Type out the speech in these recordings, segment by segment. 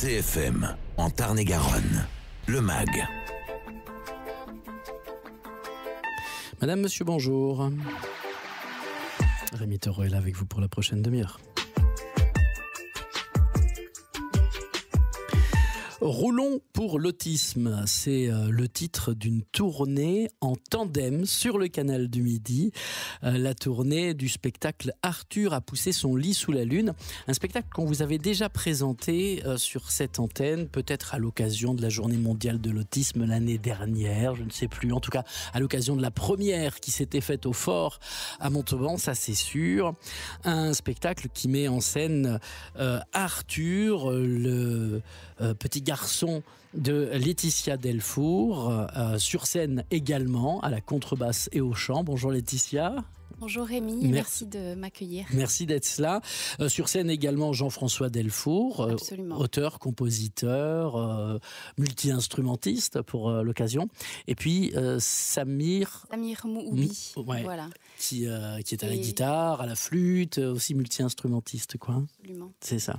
CFM, en Tarn-et-Garonne, le MAG. Madame, monsieur, bonjour. Rémi Taureau est là avec vous pour la prochaine demi-heure. Roulons pour l'autisme, c'est le titre d'une tournée en tandem sur le canal du Midi. La tournée du spectacle Arthur a poussé son lit sous la lune. Un spectacle qu'on vous avait déjà présenté sur cette antenne, peut-être à l'occasion de la journée mondiale de l'autisme l'année dernière, je ne sais plus. En tout cas, à l'occasion de la première qui s'était faite au Fort à Montauban, ça c'est sûr. Un spectacle qui met en scène Arthur, le petit garçon de Laetitia Delfour, sur scène également, à la contrebasse et au chant. Bonjour Laetitia. Bonjour Rémi, merci de m'accueillir. Merci d'être là. Sur scène également Jean-François Delfour, auteur, compositeur, multi-instrumentiste pour l'occasion. Et puis Samir Mouhoubi, voilà. qui est à la guitare, à la flûte, aussi multi-instrumentiste, quoi. Absolument. C'est ça.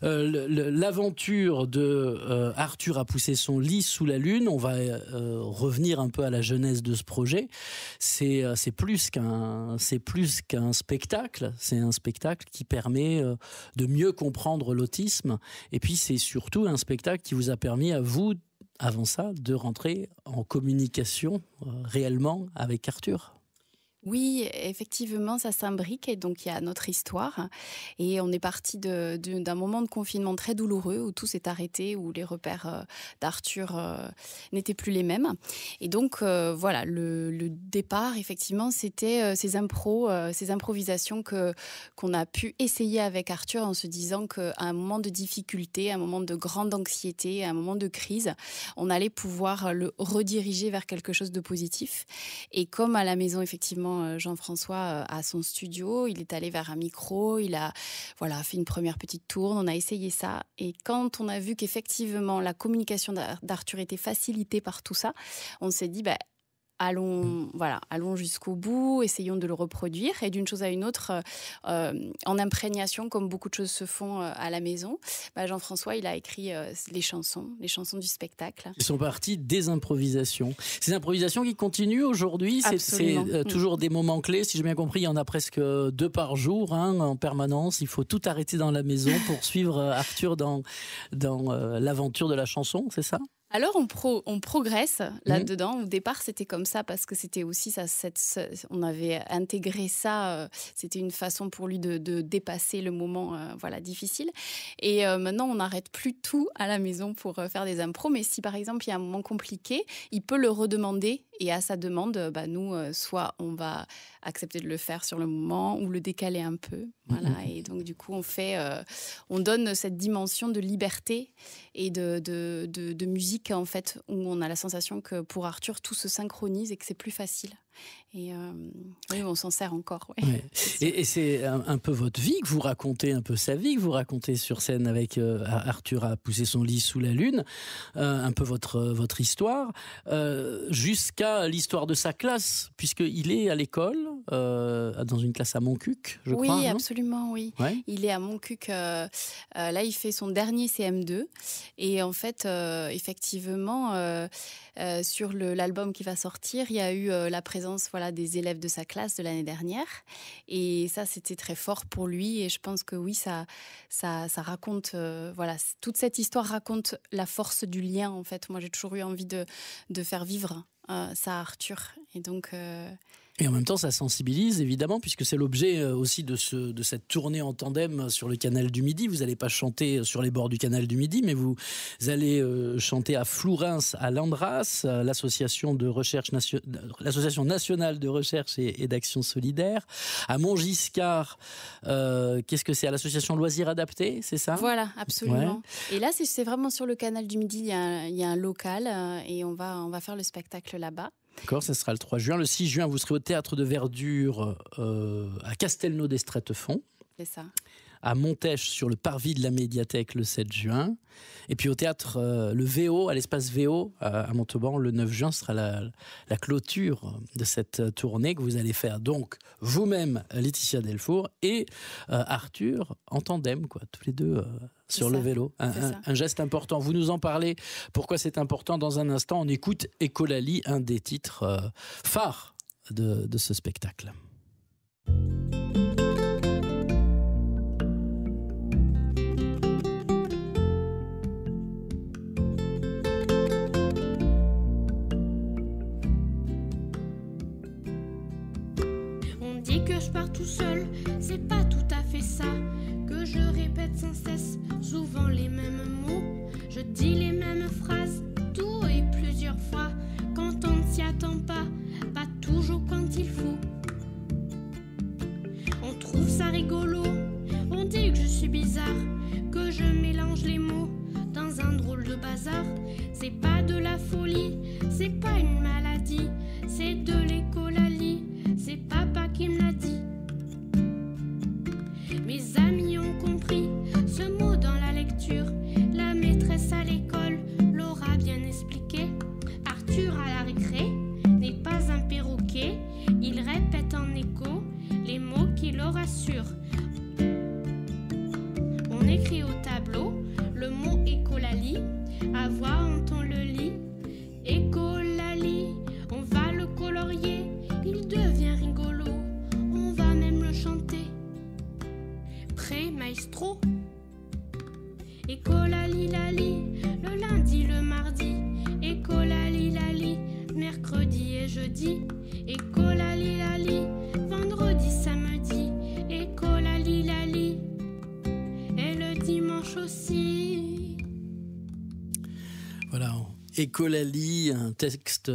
L'aventure de Arthur a poussé son lit sous la lune. On va revenir un peu à la genèse de ce projet. C'est plus qu'un spectacle. C'est un spectacle qui permet de mieux comprendre l'autisme. Et puis c'est surtout un spectacle qui vous a permis à vous, avant ça, de rentrer en communication réellement avec Arthur. Oui, effectivement, ça s'imbrique et donc il y a notre histoire. Et on est parti d'un moment de confinement très douloureux où tout s'est arrêté, où les repères d'Arthur n'étaient plus les mêmes. Et donc voilà, le départ, effectivement, c'était ces improvisations qu'on a pu essayer avec Arthur en se disant qu'à un moment de difficulté, à un moment de grande anxiété, à un moment de crise, on allait pouvoir le rediriger vers quelque chose de positif. Et comme à la maison, effectivement, Jean-François a son studio, il est allé vers un micro, il a fait une première petite tourne, on a essayé ça. Et quand on a vu qu'effectivement la communication d'Arthur était facilitée par tout ça, on s'est dit allons jusqu'au bout, essayons de le reproduire. Et d'une chose à une autre, en imprégnation, comme beaucoup de choses se font à la maison, Jean-François, il a écrit les chansons du spectacle. Ils sont partis des improvisations. Ces improvisations qui continuent aujourd'hui, c'est toujours des moments clés. Si j'ai bien compris, il y en a presque 2 par jour, en permanence. Il faut tout arrêter dans la maison pour suivre Arthur dans l'aventure de la chanson, c'est ça ? Alors on progresse là-dedans. Au départ c'était comme ça parce que c'était aussi on avait intégré ça. C'était une façon pour lui de dépasser le moment difficile. Et maintenant on n'arrête plus tout à la maison pour faire des impros. Mais si par exemple il y a un moment compliqué, il peut le redemander. Et à sa demande, nous, soit on va accepter de le faire sur le moment ou le décaler un peu. Voilà. Et donc, du coup, on donne cette dimension de liberté et de musique, en fait, où on a la sensation que pour Arthur, tout se synchronise et que c'est plus facile. Et oui, on s'en sert encore. Ouais. Ouais. Et c'est un peu votre vie que vous racontez, un peu sa vie que vous racontez sur scène avec Arthur a poussé son lit sous la lune, un peu votre histoire, jusqu'à l'histoire de sa classe, puisqu'il est à l'école, dans une classe à Montcuq, je crois. Oui, absolument, oui. Ouais. Il est à Montcuq. Là, il fait son dernier CM2. Et en fait, effectivement, sur l'album qui va sortir, il y a eu la présence des élèves de sa classe de l'année dernière. Et ça, c'était très fort pour lui. Et je pense que oui, ça raconte... toute cette histoire raconte la force du lien, en fait. Moi, j'ai toujours eu envie de faire vivre ça à Arthur. Et donc... Et en même temps, ça sensibilise, évidemment, puisque c'est l'objet aussi de cette tournée en tandem sur le canal du Midi. Vous n'allez pas chanter sur les bords du canal du Midi, mais vous allez chanter à Flourens, à Landras, l'association nationale de recherche et d'action solidaire, à Montgiscard. Qu'est-ce que c'est ? À l'association Loisirs Adaptés, c'est ça ? Voilà, absolument. Ouais. Et là, c'est vraiment sur le canal du Midi. Il y a un local et on va faire le spectacle là-bas. D'accord, ça sera le 3 juin. Le 6 juin, vous serez au Théâtre de Verdure à Castelnau d'Estrettefond. C'est ça. à Montèche sur le parvis de la médiathèque le 7 juin. Et puis au théâtre le VO, à l'espace VO à Montauban, le 9 juin sera la clôture de cette tournée que vous allez faire. Donc vous-même, Laetitia Delfour, et Arthur en tandem, quoi, tous les deux sur le vélo. Un geste important. Vous nous en parlez. Pourquoi c'est important? Dans un instant, on écoute Écolalie, un des titres phares de ce spectacle. On dit que je pars tout seul, c'est pas tout à fait ça. Que je répète sans cesse, souvent les mêmes mots. Je dis les mêmes phrases, tout et plusieurs fois. Quand on ne s'y attend pas toujours quand il faut. On trouve ça rigolo, on dit que je suis bizarre, que je mélange les mots dans un drôle de bazar. C'est pas de la folie, c'est pas une maladie, c'est de l'écolalie, c'est papa qui me l'a dit. Mes amis ont compris ce mot dans la lecture, la maîtresse à l'école l'aura bien expliqué. Arthur à la récré n'est pas un perroquet, il répète en écho les mots qui le rassurent. On écrit au tableau le mot écolalie, à voix quand on le lit. Écolalie, on va le colorier, il devient rigolo, on va même le chanter. Pré maestro. Écolalie lali, le lundi, le mardi. Écolalie lali, mercredi et jeudi. Écolalie lali, vendredi, samedi. Écolalie lali, et le dimanche aussi. Voilà, Écolalie, un texte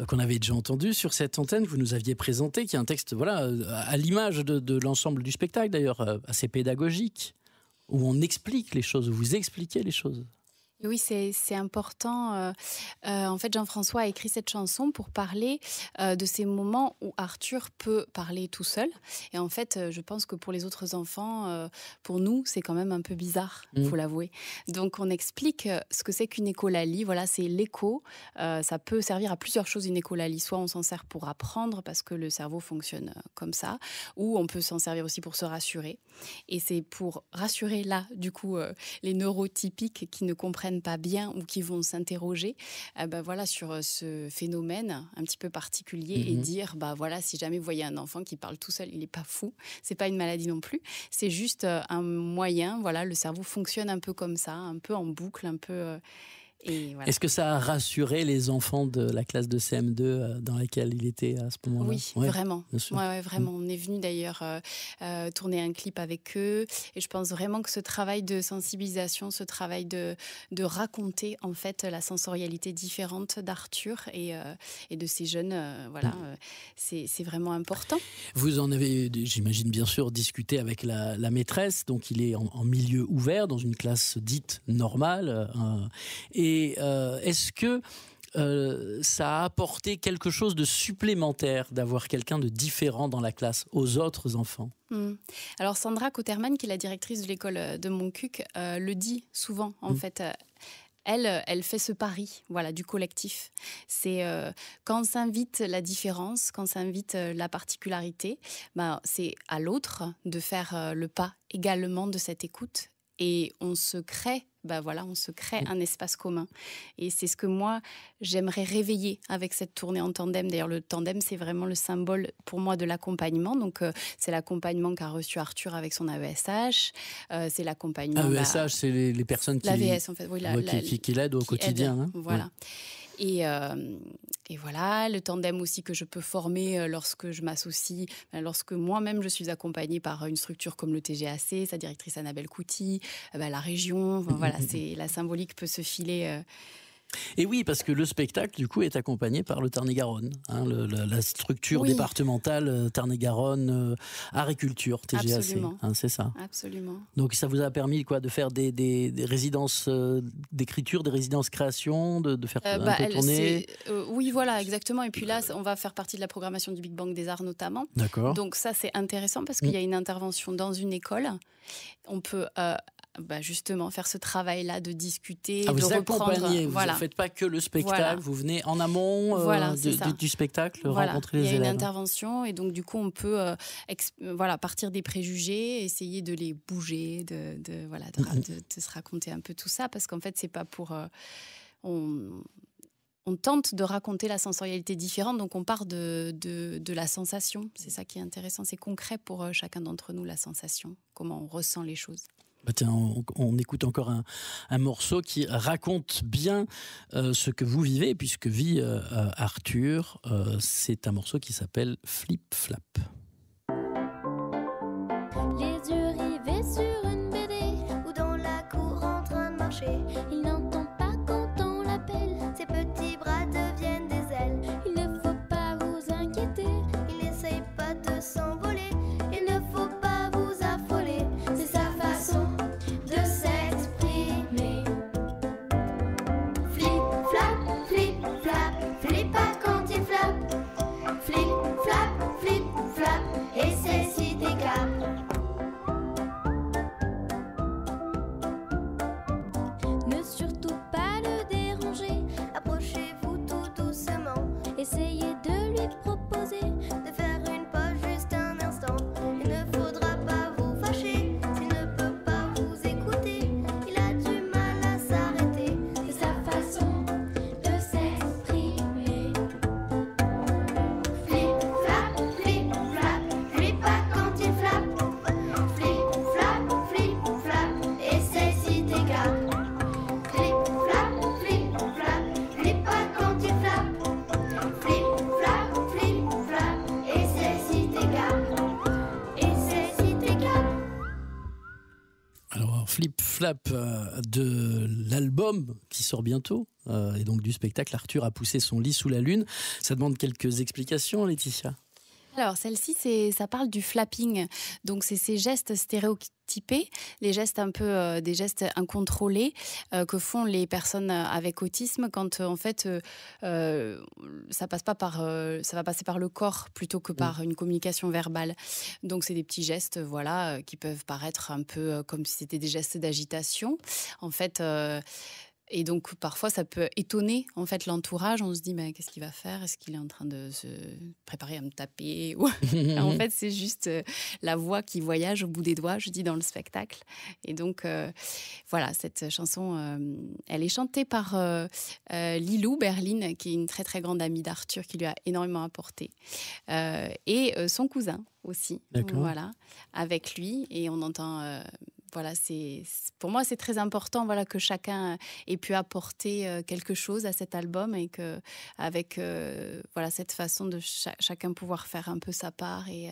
qu'on avait déjà entendu sur cette antenne, que vous nous aviez présenté, qui est un texte à l'image de l'ensemble du spectacle, d'ailleurs, assez pédagogique, où on explique les choses, où vous expliquez les choses. Oui, c'est important. En fait, Jean-François a écrit cette chanson pour parler de ces moments où Arthur peut parler tout seul. Et en fait, je pense que pour les autres enfants, pour nous, c'est quand même un peu bizarre, il faut l'avouer. Donc, on explique ce que c'est qu'une écolalie. Voilà, c'est l'écho. Ça peut servir à plusieurs choses, une écolalie. Soit on s'en sert pour apprendre, parce que le cerveau fonctionne comme ça, ou on peut s'en servir aussi pour se rassurer. Et c'est pour rassurer, là, du coup, les neurotypiques qui ne comprennent pas bien ou qui vont s'interroger sur ce phénomène un petit peu particulier et dire si jamais vous voyez un enfant qui parle tout seul, il n'est pas fou, c'est pas une maladie non plus, c'est juste un moyen, le cerveau fonctionne un peu comme ça, un peu en boucle, un peu... Et voilà. Est-ce que ça a rassuré les enfants de la classe de CM2 dans laquelle il était à ce moment-là? Oui, vraiment. Ouais, vraiment. On est venu d'ailleurs tourner un clip avec eux. Et je pense vraiment que ce travail de sensibilisation, ce travail de raconter en fait la sensorialité différente d'Arthur et de ces jeunes, c'est vraiment important. Vous en avez, j'imagine bien sûr, discuté avec la maîtresse. Donc il est en milieu ouvert, dans une classe dite normale. Et est-ce que ça a apporté quelque chose de supplémentaire d'avoir quelqu'un de différent dans la classe aux autres enfants? Alors Sandra Cotterman, qui est la directrice de l'école de Montcuq, le dit souvent en fait. Elle fait ce pari, du collectif. C'est quand s'invite la différence, quand s'invite la particularité, c'est à l'autre de faire le pas également de cette écoute. Et on se crée, un espace commun. Et c'est ce que moi, j'aimerais réveiller avec cette tournée en tandem. D'ailleurs, le tandem, c'est vraiment le symbole pour moi de l'accompagnement. Donc, c'est l'accompagnement qu'a reçu Arthur avec son AESH. C'est l'accompagnement... AESH, c'est les personnes qui... L'AVS, en fait. Oui, qui l'aident au quotidien. Aide, voilà. Et voilà, le tandem aussi que je peux former lorsque je m'associe, lorsque moi-même je suis accompagnée par une structure comme le TGAC, sa directrice Annabelle Couty, la région, c'est la symbolique peut se filer Et oui, parce que le spectacle, du coup, est accompagné par le Tarn-et-Garonne, hein, la structure départementale Tarn-et-Garonne Agriculture, TGAC. Absolument. Hein, c'est ça. Absolument. Donc ça vous a permis quoi, de faire des résidences d'écriture, des résidences création, de faire un peu tourner oui, voilà, exactement. Et puis là, on va faire partie de la programmation du Big Bang des Arts notamment. D'accord. Donc ça, c'est intéressant parce qu'il y a une intervention dans une école. On peut... justement faire ce travail-là de discuter, de reprendre. Vous ne faites pas que le spectacle, vous venez en amont du spectacle, rencontrer les élèves. Il y a une intervention et donc du coup on peut partir des préjugés, essayer de les bouger, de se raconter un peu tout ça parce qu'en fait c'est pas pour... On tente de raconter la sensorialité différente, donc on part de la sensation. C'est ça qui est intéressant, c'est concret pour chacun d'entre nous la sensation, comment on ressent les choses. Tiens, on écoute encore un morceau qui raconte bien ce que vous vivez, puisque vit Arthur. C'est un morceau qui s'appelle Flip Flap. Les yeux rivés sur une BD ou dans la cour en train de marcher. Il n'entend pas quand on l'appelle, ses petits bras deviennent des ailes. Il ne faut pas vous inquiéter, il n'essaye pas de s'envoler. Il ne faut pas vous affoler, c'est sa façon de s'exprimer. Flip, flap, flip, flap, flip pas quand il flappe. Flip, flap, et c'est si décap. Ne surtout pas le déranger, approchez-vous tout doucement. Essayez de lui proposer de faire une pause juste un instant. Il ne faudra pas vous fâcher s'il ne peut pas vous écouter. Il a du mal à s'arrêter, c'est sa façon de s'exprimer. Flip, flap, flip pas quand il flappe. Flip, flap, et c'est si décap. Flip, flap, flip pas quand il flappe. Flip, flap, et c'est si décap. Et c'est si décap. Alors, Flip Flap de l'album qui sort bientôt, et donc du spectacle Arthur a poussé son lit sous la lune. Ça demande quelques explications, Laetitia. Alors, celle-ci, ça parle du flapping. Donc, c'est ces gestes stéréotypés, les gestes un peu, des gestes incontrôlés que font les personnes avec autisme quand, en fait, ça va passer par le corps plutôt que par une communication verbale. Donc, c'est des petits gestes, qui peuvent paraître un peu comme si c'était des gestes d'agitation. En fait... Et donc, parfois, ça peut étonner en fait, l'entourage. On se dit, mais qu'est-ce qu'il va faire ? Est-ce qu'il est en train de se préparer à me taper ? En fait, c'est juste la voix qui voyage au bout des doigts, je dis, dans le spectacle. Et donc, cette chanson, elle est chantée par Lilou Berline, qui est une très, très grande amie d'Arthur, qui lui a énormément apporté. Et son cousin aussi, avec lui. Et on entend... pour moi, c'est très important que chacun ait pu apporter quelque chose à cet album et qu'avec cette façon de chacun pouvoir faire un peu sa part et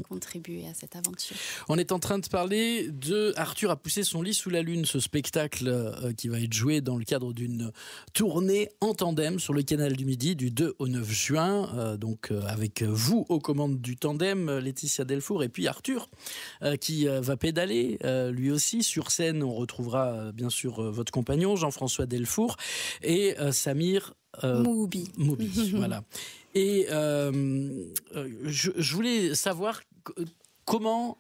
contribuer à cette aventure. On est en train de parler de Arthur a poussé son lit sous la lune, ce spectacle qui va être joué dans le cadre d'une tournée en tandem sur le canal du Midi du 2 au 9 juin. Avec vous aux commandes du tandem, Laetitia Delfour, et puis Arthur qui va pédaler. Lui aussi, sur scène, on retrouvera bien sûr votre compagnon, Jean-François Delfour, et Samir Mouhoubi. Voilà. Et je voulais savoir comment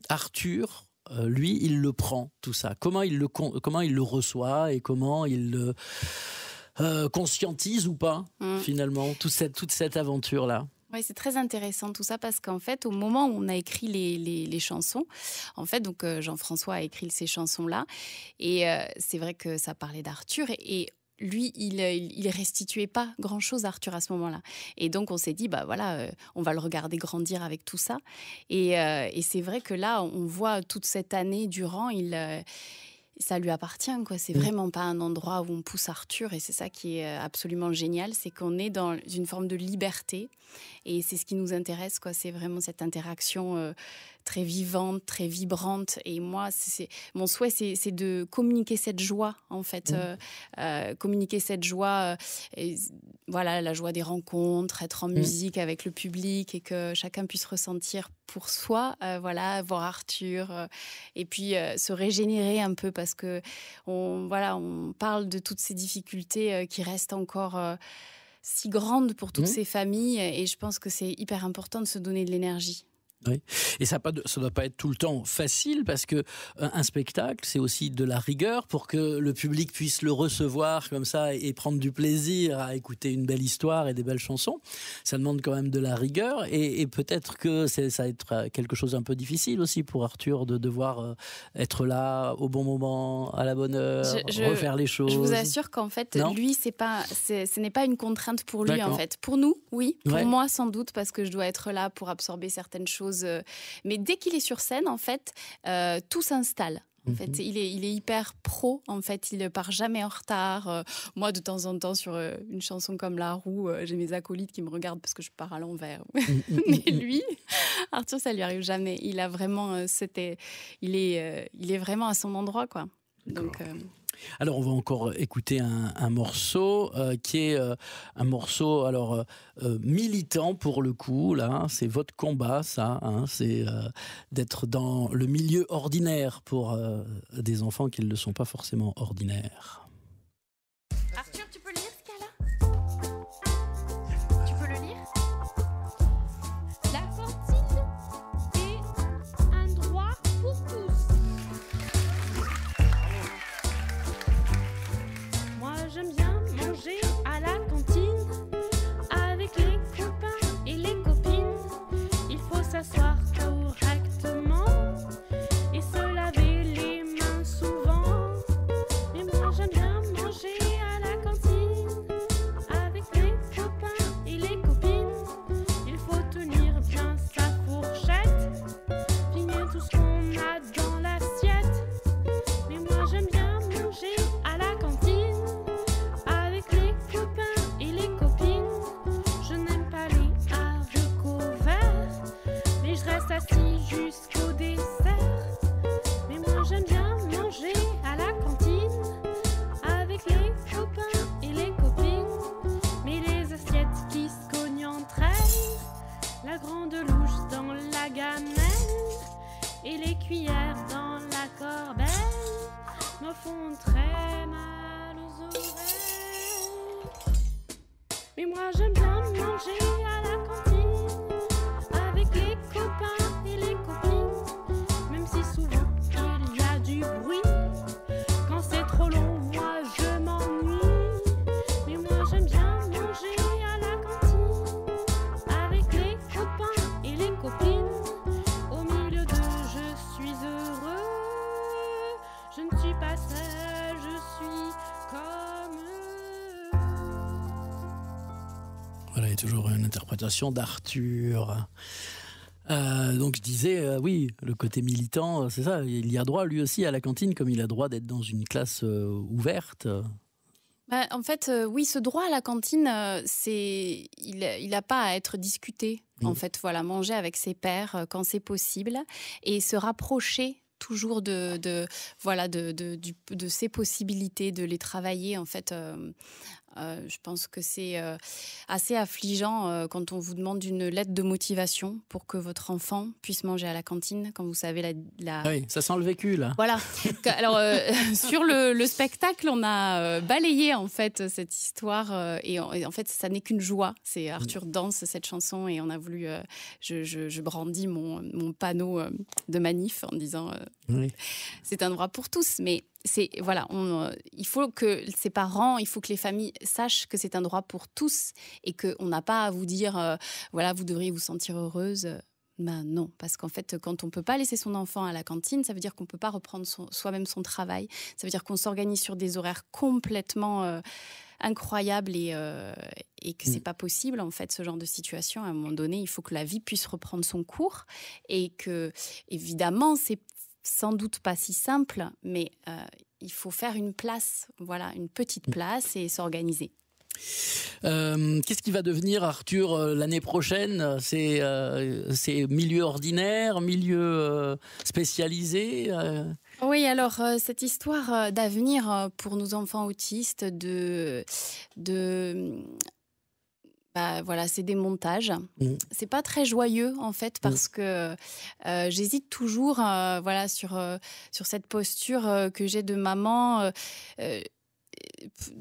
Arthur, lui, il le prend, tout ça. Comment il le reçoit et comment il le conscientise ou pas, finalement, toute cette aventure-là. Oui, c'est très intéressant tout ça parce qu'en fait, au moment où on a écrit les chansons, en fait, donc Jean-François a écrit ces chansons-là et c'est vrai que ça parlait d'Arthur et lui, il restituait pas grand-chose à Arthur à ce moment-là. Et donc, on s'est dit, on va le regarder grandir avec tout ça. Et c'est vrai que là, on voit toute cette année durant, ça lui appartient, quoi. C'est vraiment pas un endroit où on pousse Arthur et c'est ça qui est absolument génial, c'est qu'on est dans une forme de liberté et c'est ce qui nous intéresse, quoi. C'est vraiment cette interaction très vivante, très vibrante. Et moi, mon souhait, c'est de communiquer cette joie, en fait. Communiquer cette joie, et, voilà, la joie des rencontres, être en musique avec le public et que chacun puisse ressentir pour soi, voilà, voir Arthur et puis se régénérer un peu parce que on parle de toutes ces difficultés qui restent encore si grandes pour toutes ces familles et je pense que c'est hyper important de se donner de l'énergie. Oui. Et ça ne doit pas être tout le temps facile parce que un spectacle, c'est aussi de la rigueur pour que le public puisse le recevoir comme ça et prendre du plaisir à écouter une belle histoire et des belles chansons. Ça demande quand même de la rigueur et peut-être que ça va être quelque chose un peu difficile aussi pour Arthur de devoir être là au bon moment, à la bonne heure, refaire les choses. Je vous assure qu'en fait, lui, ce n'est pas une contrainte pour lui. En fait. Pour nous, oui. Pour moi, sans doute, parce que je dois être là pour absorber certaines choses. Mais dès qu'il est sur scène, en fait, tout s'installe. En fait, il est hyper pro. En fait, il ne part jamais en retard. Moi, de temps en temps, sur une chanson comme La Roue, j'ai mes acolytes qui me regardent parce que je pars à l'envers. Mais lui, Arthur, ça lui arrive jamais. Il a vraiment, il est vraiment à son endroit, quoi. Donc. Alors, on va encore écouter un morceau qui est un morceau militant pour le coup. Là, c'est votre combat, ça. C'est d'être dans le milieu ordinaire pour des enfants qui ne le sont pas forcément ordinaires. Arthur, tu peux lire ce qu'il y a là ? Tu peux le lire ? La cantine est un droit pour tous. Moi j'aime bien manger à la cantine avec les copains et les copines. Il faut s'asseoir correctement et se laver les mains souvent. Mais moi j'aime bien manger à la cantine avec les copains et les copines. Il faut tenir bien sa fourchette, finir tout ce qu'on a dans l'assiette. Mais moi j'aime bien manger à la cantine avec les copains et les copines. Je n'aime pas les haricots verts, mais je reste assis jusqu'au dessert. Mais moi j'aime bien manger à la cantine avec les copains et les copines. Mais les assiettes qui se cognent entre elles, la grande louche dans la gamelle et les cuillères dans la corbeille me font très mal aux oreilles. Mais moi j'aime bien manger à la cantine avec les copains et les copines, même si souvent il y a du bruit. Quand c'est trop long, moi je m'ennuie. Mais moi j'aime bien manger à la cantine avec les copains et les copines. Au milieu d'eux, je suis heureux. Je ne suis pas seule, je suis comme eux. Voilà, il y a toujours une interprétation d'Arthur. Donc je disais, oui, le côté militant, c'est ça. Il y a droit lui aussi à la cantine, comme il a droit d'être dans une classe ouverte. En fait, oui, ce droit à la cantine, il n'a pas à être discuté. En fait, voilà, manger avec ses pairs quand c'est possible et se rapprocher toujours de ses possibilités, de les travailler. En fait, je pense que c'est assez affligeant quand on vous demande une lettre de motivation pour que votre enfant puisse manger à la cantine, quand vous savez Oui, ça sent le vécu, là. Voilà. Alors, sur le spectacle, on a balayé, en fait, cette histoire. Et en fait, ça n'est qu'une joie. C'est Arthur danse cette chanson et on a voulu... je brandis mon panneau de manif en disant c'est un droit pour tous. Mais il faut que ses parents, il faut que les familles sachent que c'est un droit pour tous et qu'on n'a pas à vous dire vous devriez vous sentir heureuse. Ben non, parce qu'en fait, quand on ne peut pas laisser son enfant à la cantine, ça veut dire qu'on ne peut pas reprendre soi-même son travail. Ça veut dire qu'on s'organise sur des horaires complètement incroyables et que c'est pas possible, en fait, ce genre de situation. À un moment donné, il faut que la vie puisse reprendre son cours et que, évidemment, c'est sans doute pas si simple, mais il faut faire une place, une petite place et s'organiser. Qu'est-ce qui va devenir, Arthur, l'année prochaine ? C'est milieu ordinaire, milieu spécialisé Oui, alors cette histoire d'avenir pour nos enfants autistes, voilà, c'est des montages. C'est pas très joyeux en fait parce que j'hésite toujours voilà, sur cette posture que j'ai de maman.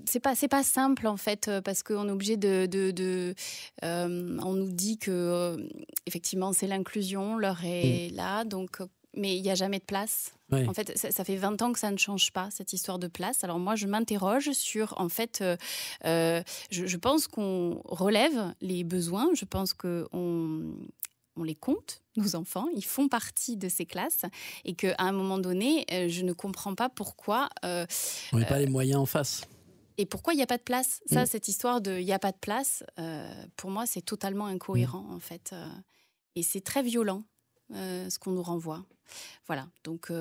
C'est pas simple en fait parce qu'on est obligé on nous dit que effectivement c'est l'inclusion, l'heure est là, donc mais il n'y a jamais de place. Oui. En fait, ça fait 20 ans que ça ne change pas, cette histoire de place. Alors moi, je m'interroge sur, en fait, je pense qu'on relève les besoins, je pense qu'on les compte, nos enfants, ils font partie de ces classes et qu'à un moment donné, je ne comprends pas pourquoi... on n'a pas les moyens en face. Et pourquoi il n'y a pas de place ? Ça, cette histoire de « il n'y a pas de place », pour moi, c'est totalement incohérent, en fait. Et c'est très violent, ce qu'on nous renvoie. Voilà, donc...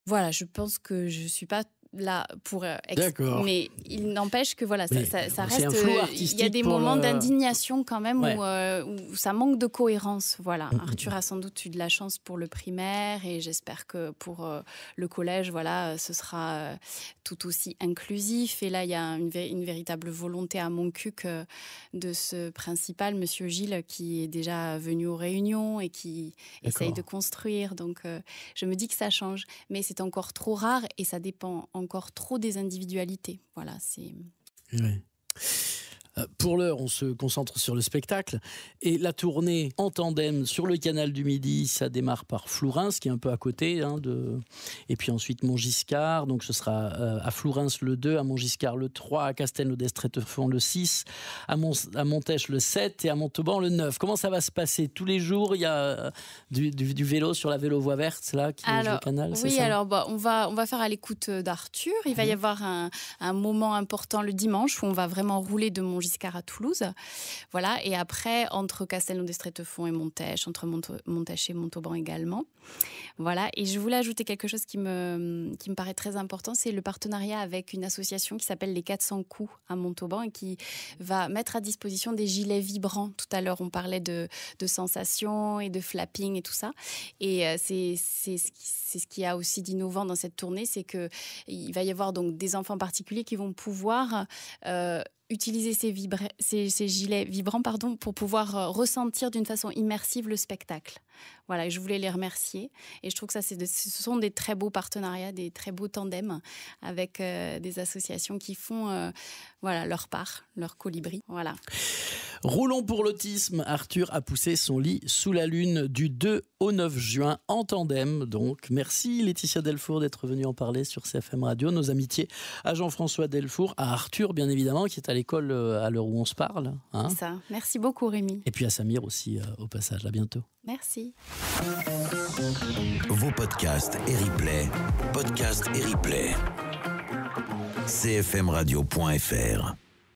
voilà, je pense que je ne suis pas là pour... mais il n'empêche que voilà, ça reste... Il y a des moments d'indignation quand même où ça manque de cohérence. Voilà. Arthur a sans doute eu de la chance pour le primaire et j'espère que pour le collège, voilà, ce sera tout aussi inclusif. Et là, il y a une véritable volonté à Montcuq de ce principal, Monsieur Gilles, qui est déjà venu aux réunions et qui essaye de construire. Donc, je me dis que ça change. Mais c'est encore trop rare et ça dépend encore trop des individualités. Voilà, c'est... Oui. Pour l'heure, on se concentre sur le spectacle. Et la tournée en tandem sur le canal du Midi, ça démarre par Flourens, qui est un peu à côté. Et puis ensuite Montgiscard. Donc ce sera à Flourens le 2, à Montgiscard le 3, à Castelnau-d'Estrétefond le 6, à Montèche le 7 et à Montauban le 9. Comment ça va se passer ? Tous les jours, il y a du vélo sur la vélo-voie verte, là, qui longe le canal, oui, c'est ça ? Alors on va faire à l'écoute d'Arthur. Il va y avoir un moment important le dimanche où on va vraiment rouler de Montgiscard à Toulouse. Voilà. Et après, entre Castelnau-d'Estrétefond et Montèche, entre Montèche et Montauban également. Voilà. Et je voulais ajouter quelque chose qui me paraît très important, c'est le partenariat avec une association qui s'appelle les 400 coups à Montauban et qui va mettre à disposition des gilets vibrants. Tout à l'heure, on parlait de sensations et de flapping et tout ça. Et c'est ce qu'il y a aussi d'innovant dans cette tournée, c'est qu'il va y avoir donc des enfants particuliers qui vont pouvoir utiliser ces gilets vibrants pour pouvoir ressentir d'une façon immersive le spectacle. Voilà, et je voulais les remercier. Et je trouve que ce sont des très beaux partenariats, des très beaux tandems avec des associations qui font leur part, leur colibri. Voilà. Roulons pour l'autisme. Arthur a poussé son lit sous la lune du 2 au 9 juin en tandem. Donc, merci Laetitia Delfour d'être venue en parler sur CFM Radio. Nos amitiés à Jean-François Delfour, à Arthur bien évidemment, qui est à l'école à l'heure où on se parle. C'est ça. Merci beaucoup Rémi. Et puis à Samir aussi au passage. À bientôt. Merci. Vos podcasts et replays. Podcasts et replays. cfmradio.fr